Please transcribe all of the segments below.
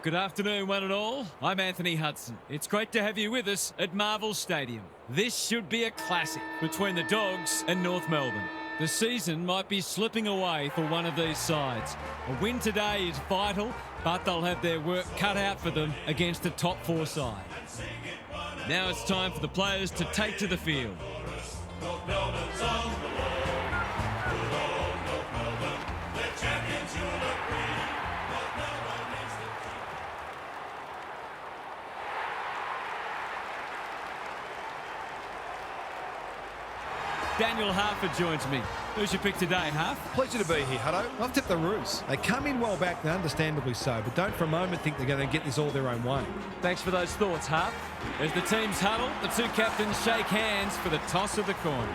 Good afternoon, one and all. I'm Anthony Hudson. It's great to have you with us at Marvel Stadium. This should be a classic between the Dogs and North Melbourne. The season might be slipping away for one of these sides. A win today is vital, but they'll have their work cut out for them against a top four side. Now it's time for the players to take to the field. North Melbourne's on the ball. Good old North Melbourne, they're champions, you'll agree. North Melbourne is the key. Daniel Harford joins me. Who's your pick today, Harf? Pleasure to be here, Hutto. I've tipped the Roos. They come in well back, and understandably so, but don't for a moment think they're going to get this all their own way. Thanks for those thoughts, Harf. As the teams huddle, the two captains shake hands for the toss of the coin.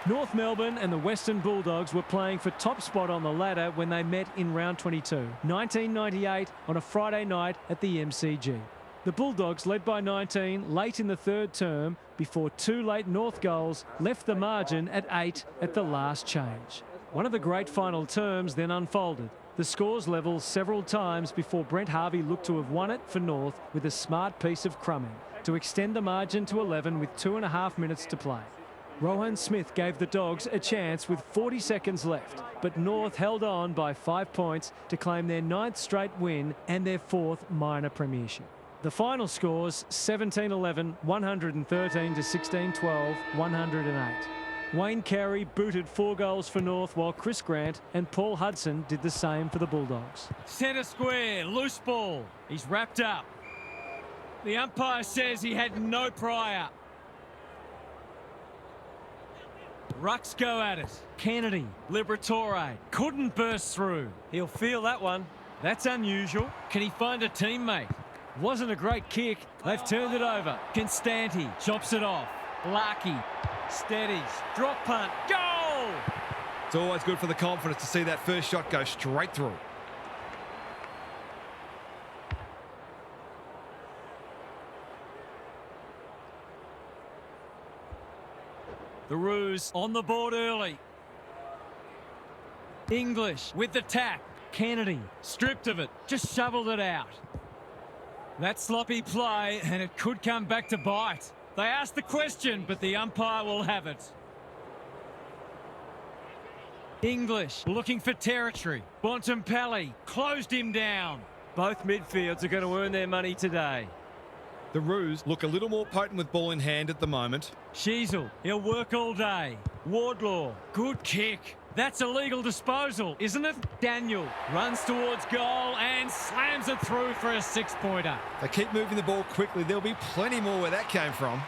North Melbourne and the Western Bulldogs were playing for top spot on the ladder when they met in round 22, 1998, on a Friday night at the MCG. The Bulldogs, led by 19 late in the third term, before two late North goals, left the margin at 8 at the last change. One of the great final terms then unfolded. The scores level several times before Brent Harvey looked to have won it for North with a smart piece of crumbing to extend the margin to 11 with 2.5 minutes to play. Rohan Smith gave the Dogs a chance with 40 seconds left, but North held on by 5 points to claim their 9th straight win and their 4th minor premiership. The final scores 17-11, 113 to 16-12, 108. Wayne Carey booted 4 goals for North, while Chris Grant and Paul Hudson did the same for the Bulldogs. Centre square, loose ball. He's wrapped up. The umpire says he had no prior. Rucks go at it. Kennedy, Liberatore, couldn't burst through. He'll feel that one. That's unusual. Can he find a teammate? Wasn't a great kick. They've turned it over. Constanti chops it off. Larkey steadies. Drop punt. Goal! It's always good for the confidence to see that first shot go straight through. The Roos on the board early. English with the tap. Kennedy stripped of it. Just shoveled it out. That sloppy play, and it could come back to bite. They asked the question, but the umpire will have it. English looking for territory. Bontempelli closed him down. Both midfields are going to earn their money today. The Roos look a little more potent with ball in hand at the moment. Sheasel, he'll work all day. Wardlaw, good kick. That's a legal disposal, isn't it? Daniel runs towards goal and slams it through for a 6-pointer. They keep moving the ball quickly. There'll be plenty more where that came from.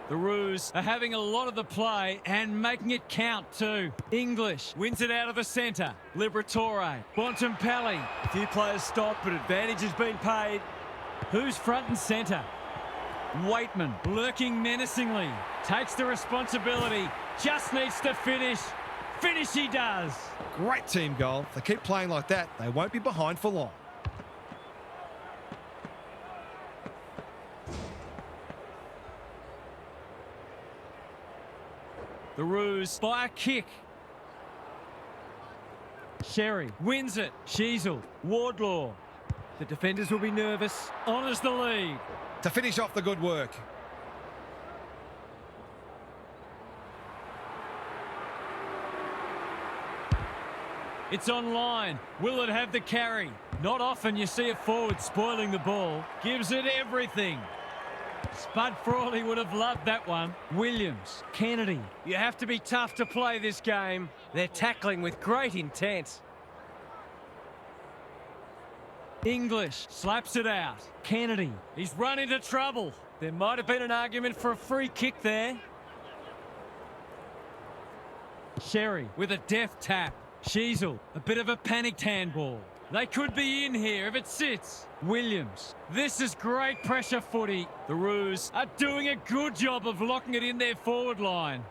The Roos are having a lot of the play and making it count too. English wins it out of the centre. Liberatore, Bontempelli. A few players stopped, but advantage has been paid. Who's front and centre? Waitman lurking menacingly. Takes the responsibility. Just needs to finish. Finish he does. Great team goal. If they keep playing like that, they won't be behind for long. The Roos by a kick. Sherry wins it. Sheasel, Wardlaw. The defenders will be nervous. Honours the lead. To finish off the good work. It's online. Will it have the carry? Not often you see a forward spoiling the ball. Gives it everything. Spud Frawley would have loved that one. Williams, Kennedy. You have to be tough to play this game. They're tackling with great intent. English slaps it out. Kennedy, he's run into trouble. There might have been an argument for a free kick there. Sherry with a deft tap. Sheasel, a bit of a panicked handball. They could be in here if it sits. Williams, this is great pressure footy. The Roos are doing a good job of locking it in their forward line.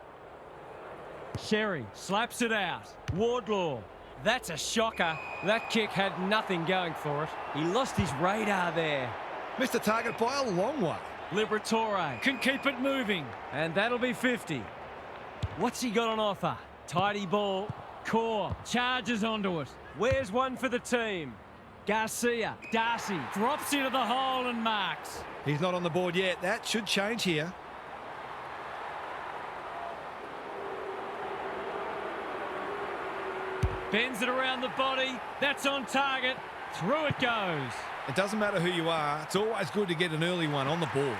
Sherry slaps it out. Wardlaw. That's a shocker. That kick had nothing going for it. He lost his radar there. Missed the target by a long way. Liberatore can keep it moving. And that'll be 50. What's he got on offer? Tidy ball. Core charges onto it. Where's one for the team? Garcia. Darcy drops into the hole and marks. He's not on the board yet. That should change here. Bends it around the body. That's on target. Through it goes. It doesn't matter who you are. It's always good to get an early one on the board.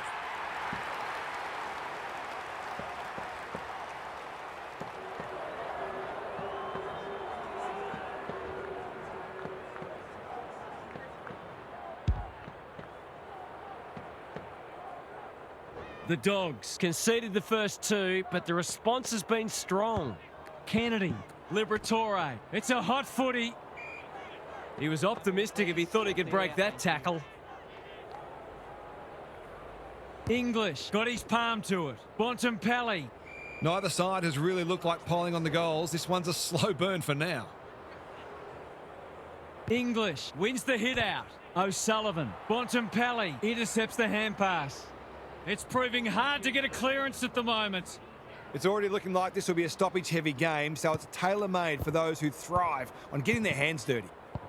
The Dogs conceded the first two, but the response has been strong. Kennedy, Liberatore. It's a hot footy. He was optimistic if he thought he could break that tackle. English got his palm to it. Bontempelli. Neither side has really looked like piling on the goals. This one's a slow burn for now. English wins the hit out. O'Sullivan. Bontempelli intercepts the hand pass. It's proving hard to get a clearance at the moment. It's already looking like this will be a stoppage-heavy game, so it's tailor-made for those who thrive on getting their hands dirty.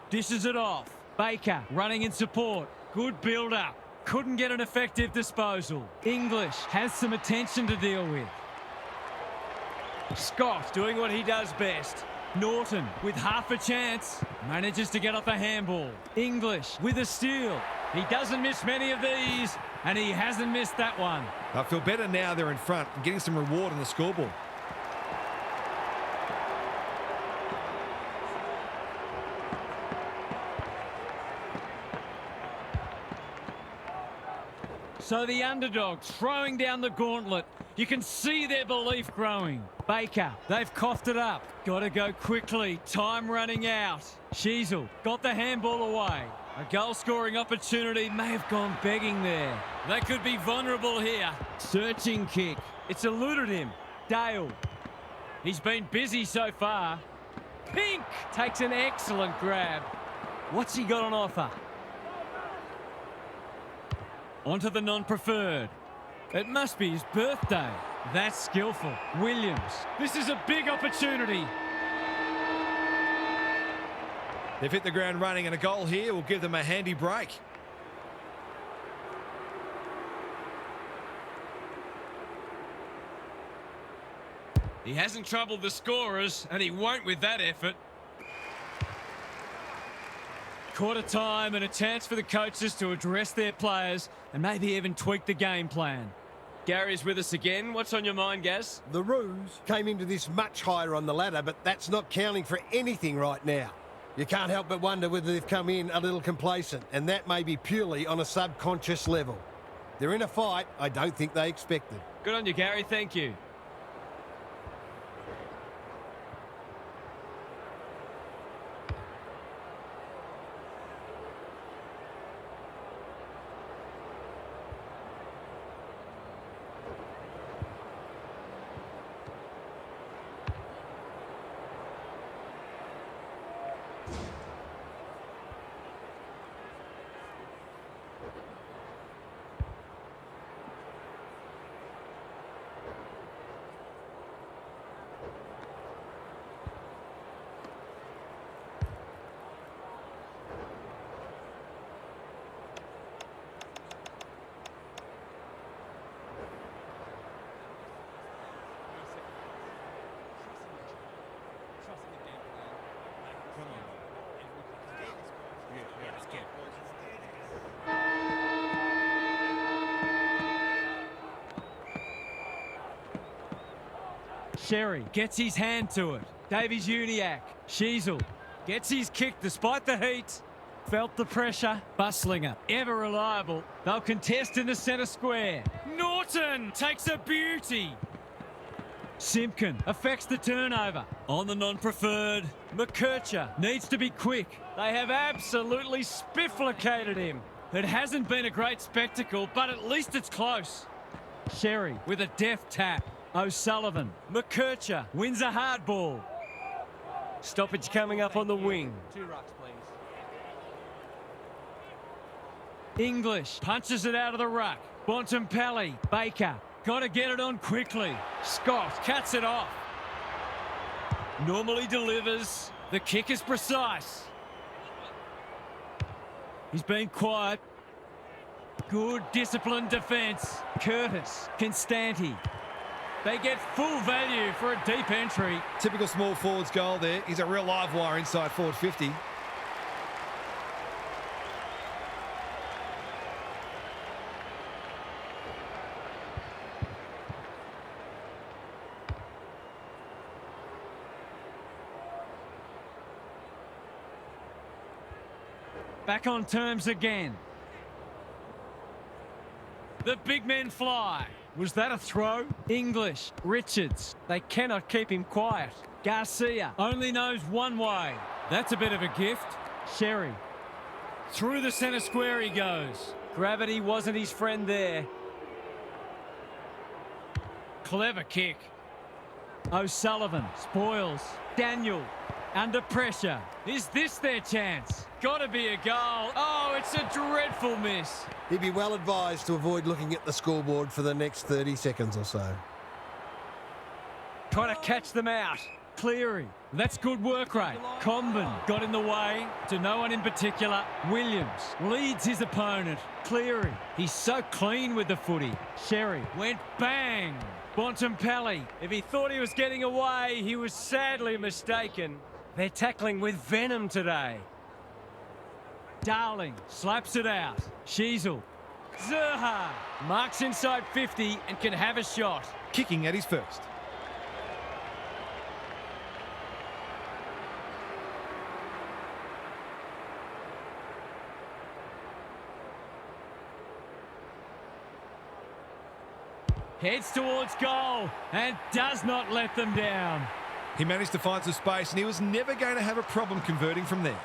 Dishes it off. Baker running in support. Good build-up. Couldn't get an effective disposal. English has some attention to deal with. Scott doing what he does best. Norton with half a chance. Manages to get off a handball. English with a steal. He doesn't miss many of these, and he hasn't missed that one. I feel better now they're in front and getting some reward on the scoreboard. So the underdogs throwing down the gauntlet. You can see their belief growing. Baker, they've coughed it up. Got to go quickly. Time running out. Sheasel got the handball away. A goal-scoring opportunity may have gone begging there. They could be vulnerable here. Searching kick. It's eluded him. Dale. He's been busy so far. Pink takes an excellent grab. What's he got on offer? Onto the non-preferred. It must be his birthday. That's skillful. Williams. This is a big opportunity. They've hit the ground running, and a goal here will give them a handy break. He hasn't troubled the scorers, and he won't with that effort. Quarter time and a chance for the coaches to address their players and maybe even tweak the game plan. Gary's with us again. What's on your mind, Gaz? The Roos came into this much higher on the ladder, but that's not counting for anything right now. You can't help but wonder whether they've come in a little complacent, and that may be purely on a subconscious level. They're in a fight I don't think they expected. Good on you, Gary. Thank you. Sherry gets his hand to it. Davies Uniacke. Sheasel gets his kick despite the heat. Felt the pressure. Buslinger, ever reliable. They'll contest in the centre square. Norton takes a beauty. Simpkin affects the turnover. On the non-preferred. McKercher needs to be quick. They have absolutely spifflicated him. It hasn't been a great spectacle, but at least it's close. Sherry with a deft tap. O'Sullivan. McKercher wins a hard ball. Stoppage coming up on the wing. 2 rucks, please. English punches it out of the ruck. Bontempelli. Baker. Got to get it on quickly. Scott cuts it off. Normally delivers. The kick is precise. He's been quiet. Good disciplined defence. Curtis. Constanti. They get full value for a deep entry. Typical small forwards goal there. He's a real live wire inside forward 50. Back on terms again. The big men fly. Was that a throw? English. Richards. They cannot keep him quiet. Garcia only knows one way. That's a bit of a gift. Sherry. Through the centre square he goes. Gravity wasn't his friend there. Clever kick. O'Sullivan spoils. Daniel under pressure. Is this their chance? Gotta be a goal. Oh, it's a dreadful miss. He'd be well advised to avoid looking at the scoreboard for the next 30 seconds or so. Trying to catch them out. Cleary. That's good work rate. Comben got in the way to no one in particular. Williams leads his opponent. Cleary. He's so clean with the footy. Sherry went bang. Bontempelli. If he thought he was getting away, he was sadly mistaken. They're tackling with venom today. Darling slaps it out. Sheasel. Zerha marks inside 50 and can have a shot. Kicking at his first. Heads towards goal and does not let them down. He managed to find some space and he was never going to have a problem converting from there.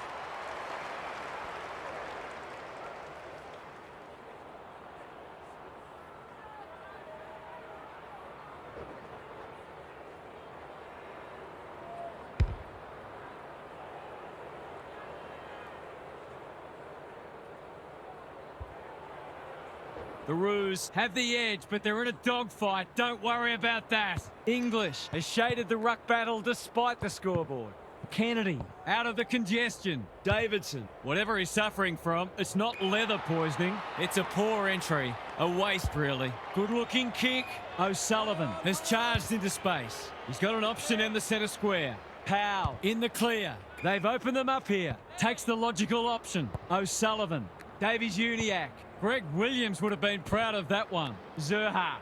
The Roos have the edge, but they're in a dogfight. Don't worry about that. English has shaded the ruck battle despite the scoreboard. Kennedy out of the congestion. Davidson, whatever he's suffering from, it's not leather poisoning. It's a poor entry. A waste, really. Good-looking kick. O'Sullivan has charged into space. He's got an option in the centre square. Powell in the clear. They've opened them up here. Takes the logical option. O'Sullivan. Davies Uniacke. Greg Williams would have been proud of that one. Zerha.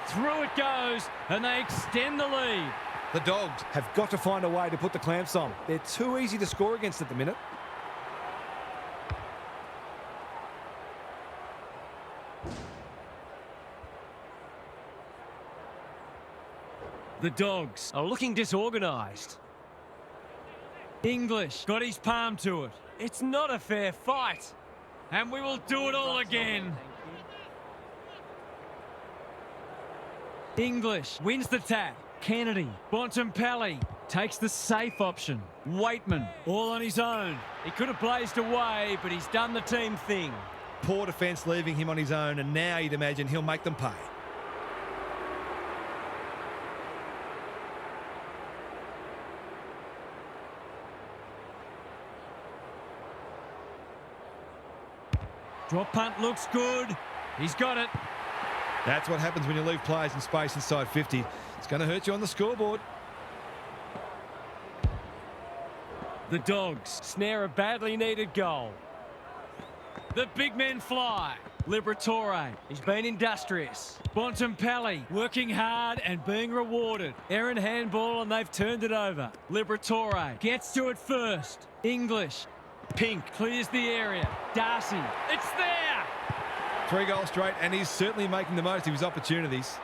Through it goes, and they extend the lead. The Dogs have got to find a way to put the clamps on. They're too easy to score against at the minute. The Dogs are looking disorganised. English got his palm to it. It's not a fair fight. And we will do it all again. English wins the tap. Kennedy. Bontempelli takes the safe option. Waitman all on his own. He could have blazed away, but he's done the team thing. Poor defence leaving him on his own, and now you'd imagine he'll make them pay. Drop punt looks good. He's got it. That's what happens when you leave players in space inside 50. It's going to hurt you on the scoreboard. The Dogs snare a badly needed goal. The big men fly. Liberatore, he's been industrious. Bontempelli working hard and being rewarded. Errant handball and they've turned it over. Liberatore gets to it first. English. Pink clears the area. Darcy, it's there! 3 goals straight, and he's certainly making the most of his opportunities.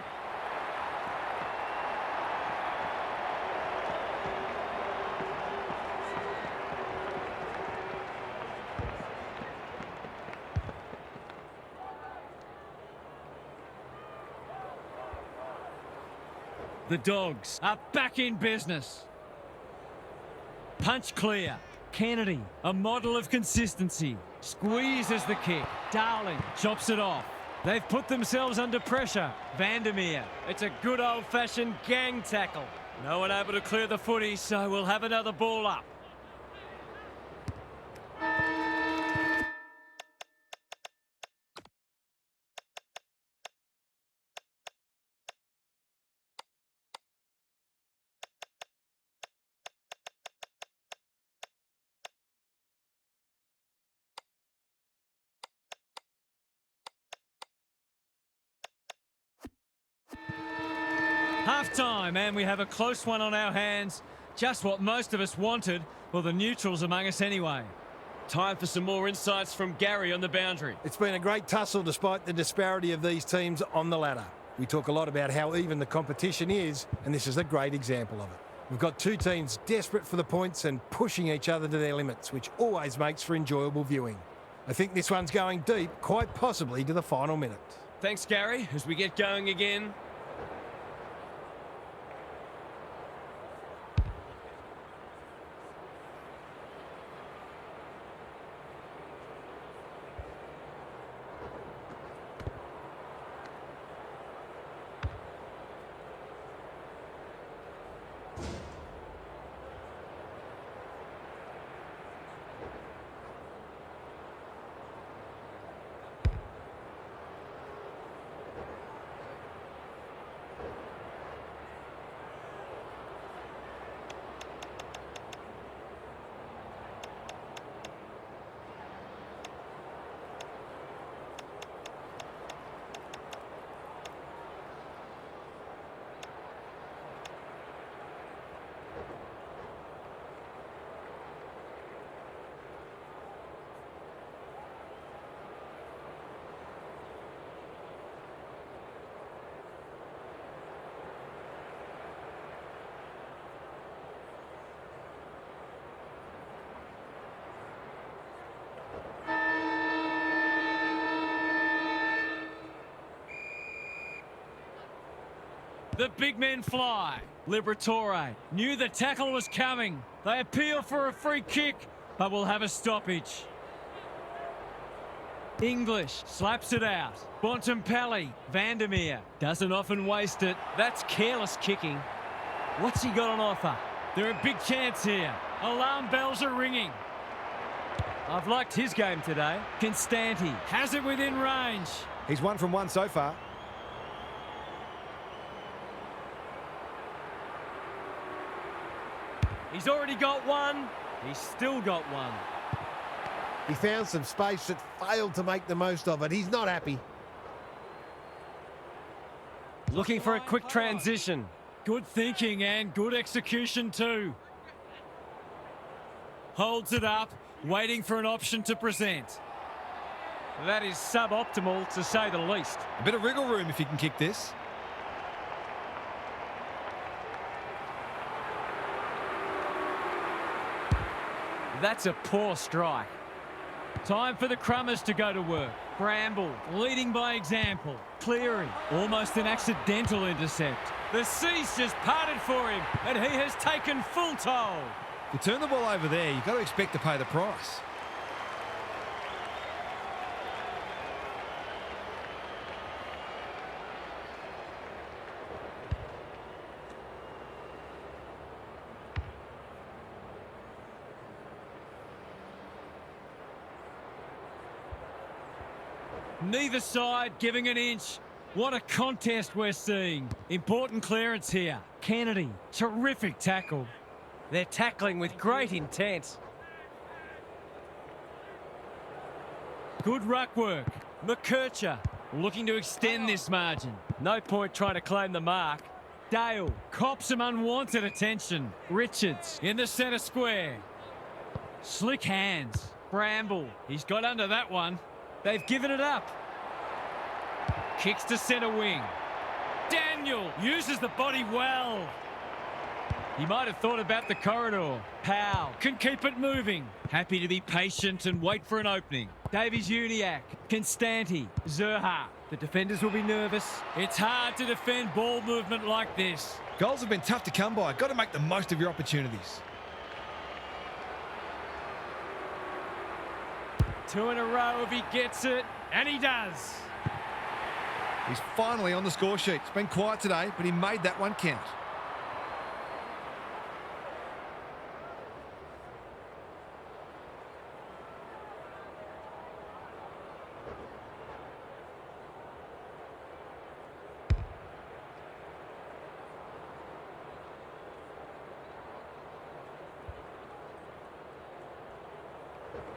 The Dogs are back in business. Punch clear. Kennedy, a model of consistency. Squeezes the kick. Darling chops it off. They've put themselves under pressure. Vandermeer. It's a good old-fashioned gang tackle. No one able to clear the footy, so we'll have another ball up. Half-time, and we have a close one on our hands. Just what most of us wanted, well, the neutrals among us anyway. Time for some more insights from Gary on the boundary. It's been a great tussle despite the disparity of these teams on the ladder. We talk a lot about how even the competition is, and this is a great example of it. We've got two teams desperate for the points and pushing each other to their limits, which always makes for enjoyable viewing. I think this one's going deep, quite possibly to the final minute. Thanks, Gary, as we get going again. The big men fly. Liberatore knew the tackle was coming. They appeal for a free kick, but will have a stoppage. English slaps it out. Bontempelli, Vandermeer doesn't often waste it. That's careless kicking. What's he got on offer? They're a big chance here. Alarm bells are ringing. I've liked his game today. Constanti has it within range. He's 1 from 1 so far. He's already got one. He's still got one. He found some space that failed to make the most of it. He's not happy. Looking for a quick transition. Good thinking and good execution too. Holds it up, waiting for an option to present. That is suboptimal to say the least. A bit of wriggle room if you can kick this. That's a poor strike. Time for the Crummers to go to work. Bramble leading by example. Cleary, almost an accidental intercept. The seas just parted for him, and he has taken full toll. You turn the ball over there, you've got to expect to pay the price. Neither side giving an inch. What a contest we're seeing. Important clearance here. Kennedy, terrific tackle. They're tackling with great intent. Good ruck work. McKercher looking to extend this margin. No point trying to claim the mark. Dale cops some unwanted attention. Richards in the centre square. Slick hands. Bramble, he's got under that one. They've given it up. Kicks to centre wing. Daniel uses the body well. He might have thought about the corridor. Powell can keep it moving. Happy to be patient and wait for an opening. Davies Uniacke, Constanti, Zerha. The defenders will be nervous. It's hard to defend ball movement like this. Goals have been tough to come by. Got to make the most of your opportunities. 2 in a row if he gets it, and he does. He's finally on the score sheet. It's been quiet today, but he made that one count.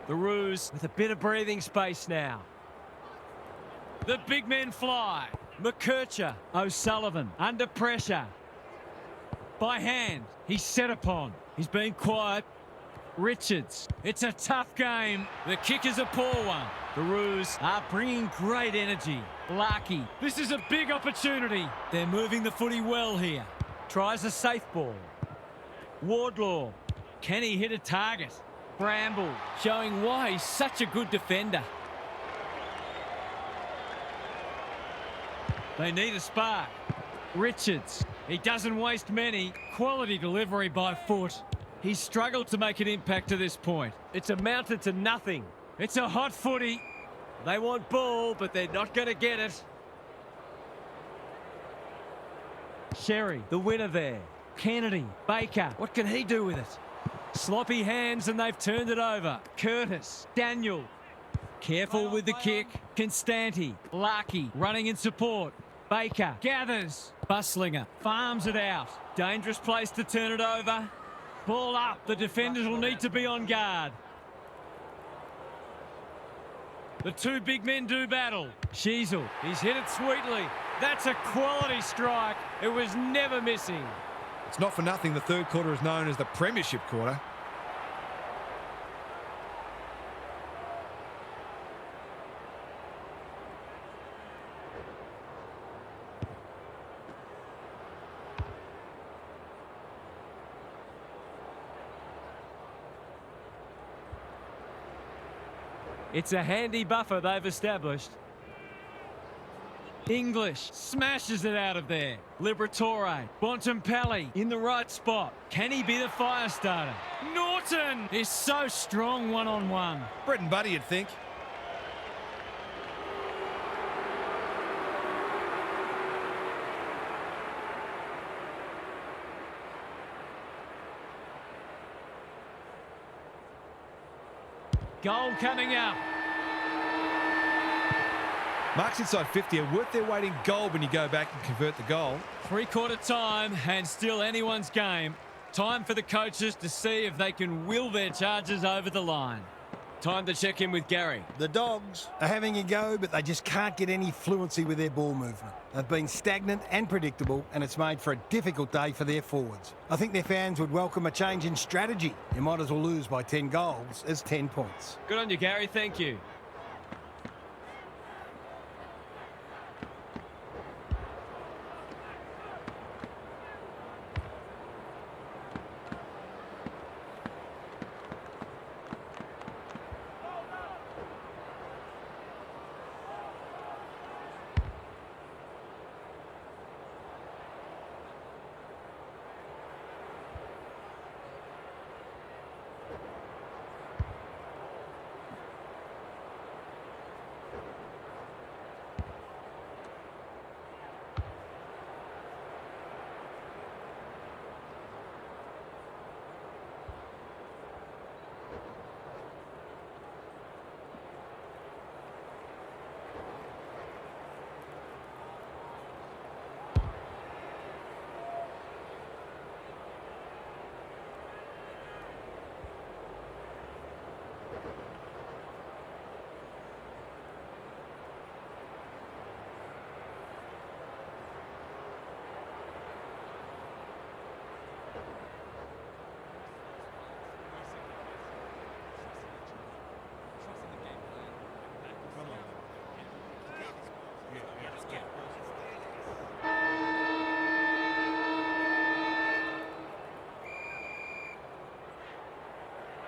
The Roos with a bit of breathing space now. The big men fly. McKercher, O'Sullivan, under pressure. By hand, he's set upon. He's been quiet. Richards, it's a tough game. The kick is a poor one. The Roos are bringing great energy. Larkey, this is a big opportunity. They're moving the footy well here. Tries a safe ball. Wardlaw, can he hit a target? Bramble, showing why he's such a good defender. They need a spark. Richards, he doesn't waste many. Quality delivery by foot. He's struggled to make an impact to this point. It's amounted to nothing. It's a hot footy. They want ball, but they're not going to get it. Sherry, the winner there. Kennedy, Baker, what can he do with it? Sloppy hands and they've turned it over. Curtis, Daniel. Careful with the kick. Constanti, Larkey, running in support. Baker, gathers. Buslinger, farms it out. Dangerous place to turn it over. Ball up. The defenders will need to be on guard. The two big men do battle. Sheasel, he's hit it sweetly. That's a quality strike. It was never missing. It's not for nothing the third quarter is known as the premiership quarter. It's a handy buffer they've established. English smashes it out of there. Liberatore, Bontempelli in the right spot. Can he be the fire starter? Norton is so strong one-on-one. Brett and Buddy, you'd think. Goal coming up. Marks inside 50 are worth their weight in gold when you go back and convert the goal. Three-quarter time and still anyone's game. Time for the coaches to see if they can will their charges over the line. Time to check in with Gary. The Dogs are having a go, but they just can't get any fluency with their ball movement. They've been stagnant and predictable, and it's made for a difficult day for their forwards. I think their fans would welcome a change in strategy. You might as well lose by 10 goals as 10 points. Good on you, Gary. Thank you.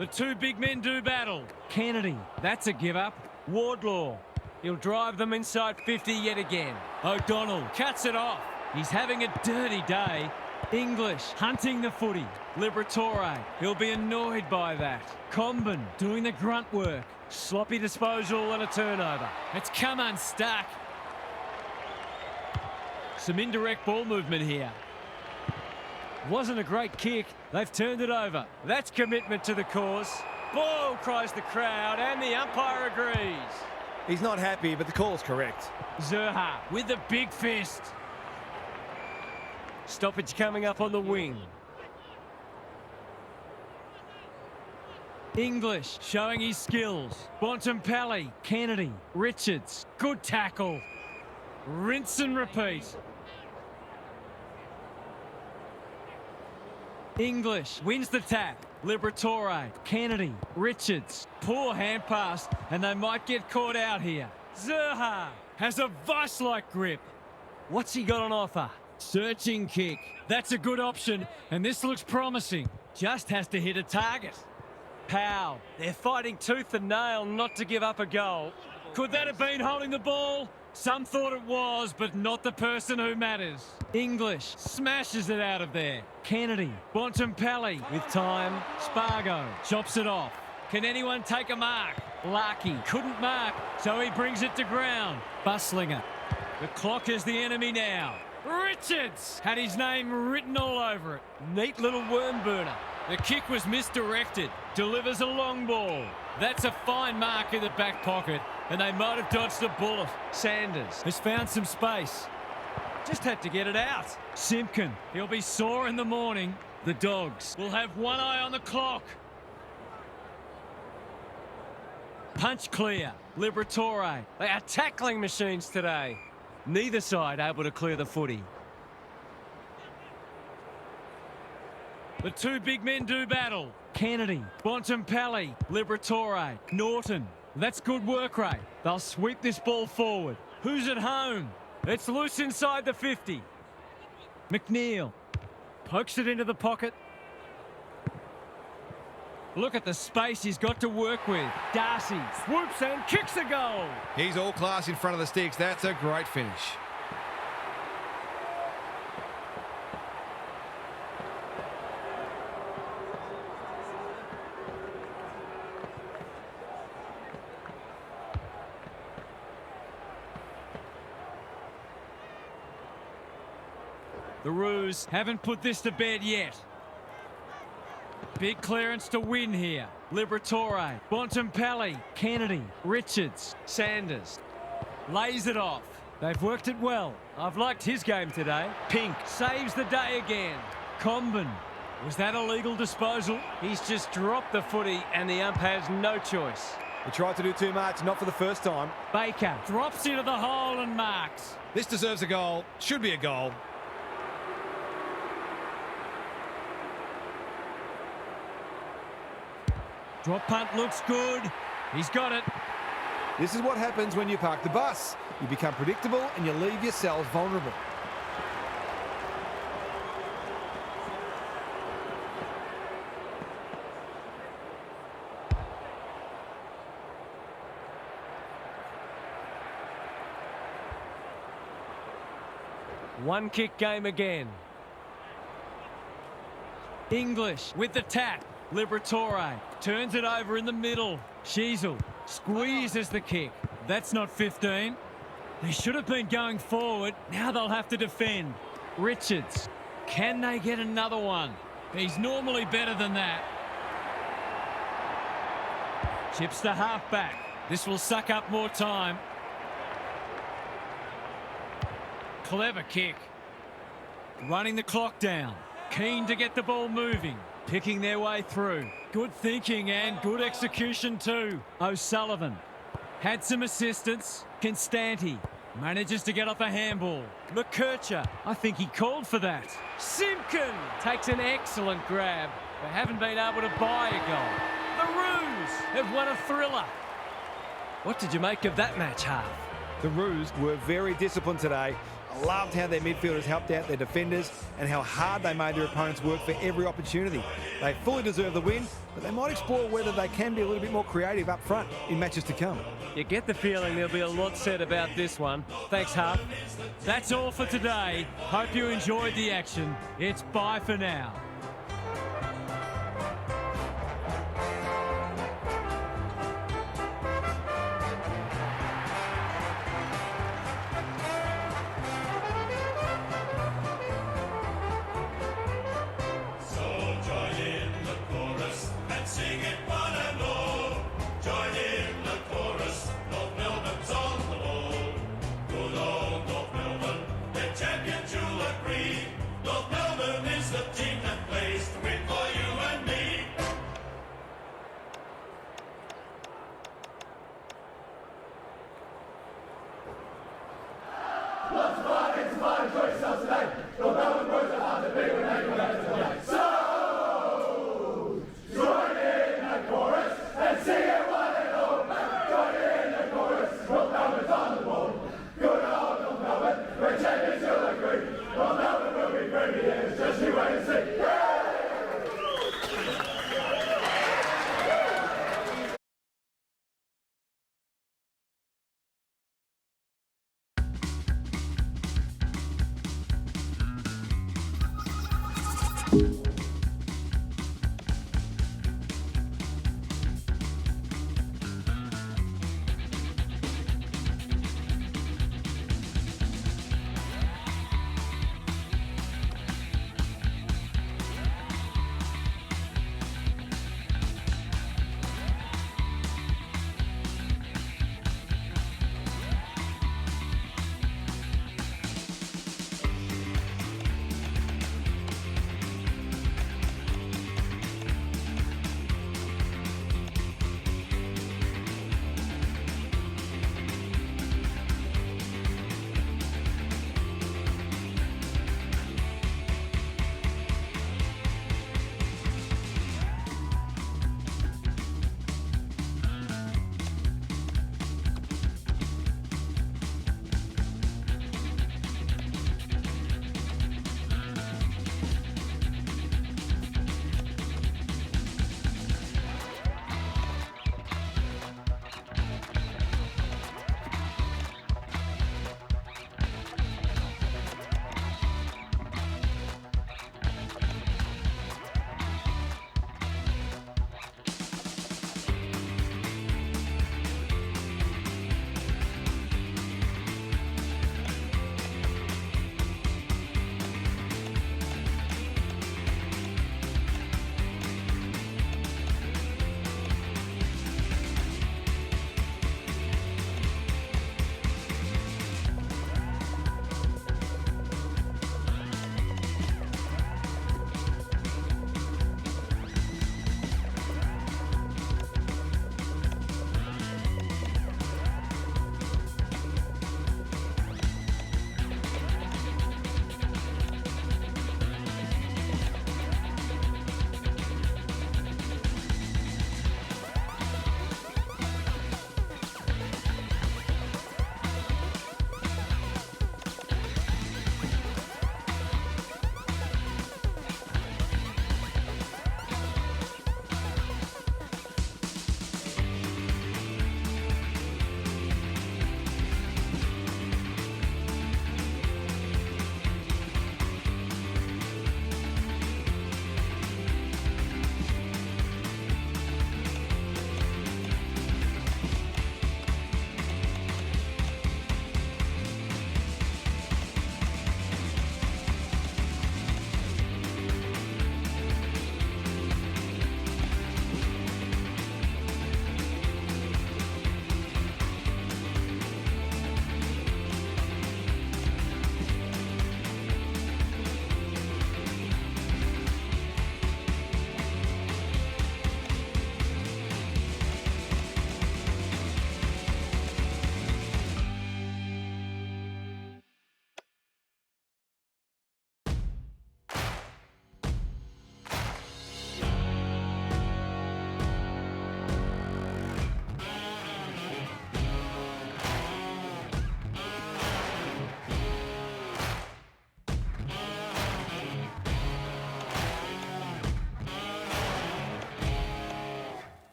The two big men do battle. Kennedy, that's a give up. Wardlaw, He'll drive them inside 50 yet again. O'Donnell cuts it off. He's having a dirty day. English hunting the footy. Liberatore, he'll be annoyed by that. Comben doing the grunt work. Sloppy disposal and a turnover. It's come unstuck. Some indirect ball movement here. Wasn't a great kick. They've turned it over. That's commitment to the cause. Ball, cries the crowd, and the umpire agrees. He's not happy, but the call's correct. Zerha with the big fist. Stoppage coming up on the wing. English showing his skills. Bontempelli, Kennedy, Richards. Good tackle. Rinse and repeat. English wins the tap. Liberatore, Kennedy, Richards. Poor hand pass, and they might get caught out here. Zerha has a vice-like grip. What's he got on offer? Searching kick. That's a good option, and this looks promising. Just has to hit a target. Powell. They're fighting tooth and nail not to give up a goal. Could that have been holding the ball? Some thought it was, but not the person who matters. English smashes it out of there. Kennedy, Bontempelli with time. Spargo chops it off. Can anyone take a mark? Larkey couldn't mark, so he brings it to ground. Buslinger. The clock is the enemy now. Richards had his name written all over it. Neat little worm burner. The kick was misdirected. Delivers a long ball. That's a fine mark in the back pocket, and they might have dodged a bullet. Sanders has found some space. Just had to get it out. Simpkin, he'll be sore in the morning. The Dogs will have one eye on the clock. Punch clear. Liberatore. They are tackling machines today. Neither side able to clear the footy. The two big men do battle. Kennedy, Bontempelli, Liberatore, Norton. That's good work rate. They'll sweep this ball forward. Who's at home? It's loose inside the 50. McNeil pokes it into the pocket. Look at the space he's got to work with. Darcy swoops and kicks a goal. He's all class in front of the sticks. That's a great finish. The Roos haven't put this to bed yet. Big clearance to win here. Liberatore, Bontempelli, Kennedy, Richards, Sanders. Lays it off. They've worked it well. I've liked his game today. Pink saves the day again. Comben. Was that a legal disposal? He's just dropped the footy and the ump has no choice. He tried to do too much, not for the first time. Baker drops into the hole and marks. This deserves a goal. Should be a goal. Drop punt looks good. He's got it. This is what happens when you park the bus. You become predictable and you leave yourselves vulnerable. One kick game again. English with the tap. Liberatore turns it over in the middle. Sheasel squeezes the kick. That's not 15. They should have been going forward. Now they'll have to defend. Richards. Can they get another one? He's normally better than that. Chips the halfback. This will suck up more time. Clever kick. Running the clock down. Keen to get the ball moving. Picking their way through. Good thinking and good execution too. O'Sullivan had some assistance. Constanti manages to get off a handball. McKercher, I think he called for that. Simpkin takes an excellent grab, but haven't been able to buy a goal. The Roos have won a thriller. What did you make of that match, Half? The Roos were very disciplined today. I loved how their midfielders helped out their defenders and how hard they made their opponents work for every opportunity. They fully deserve the win, but they might explore whether they can be a little bit more creative up front in matches to come. You get the feeling there'll be a lot said about this one. Thanks, Huff. That's all for today. Hope you enjoyed the action. It's bye for now. you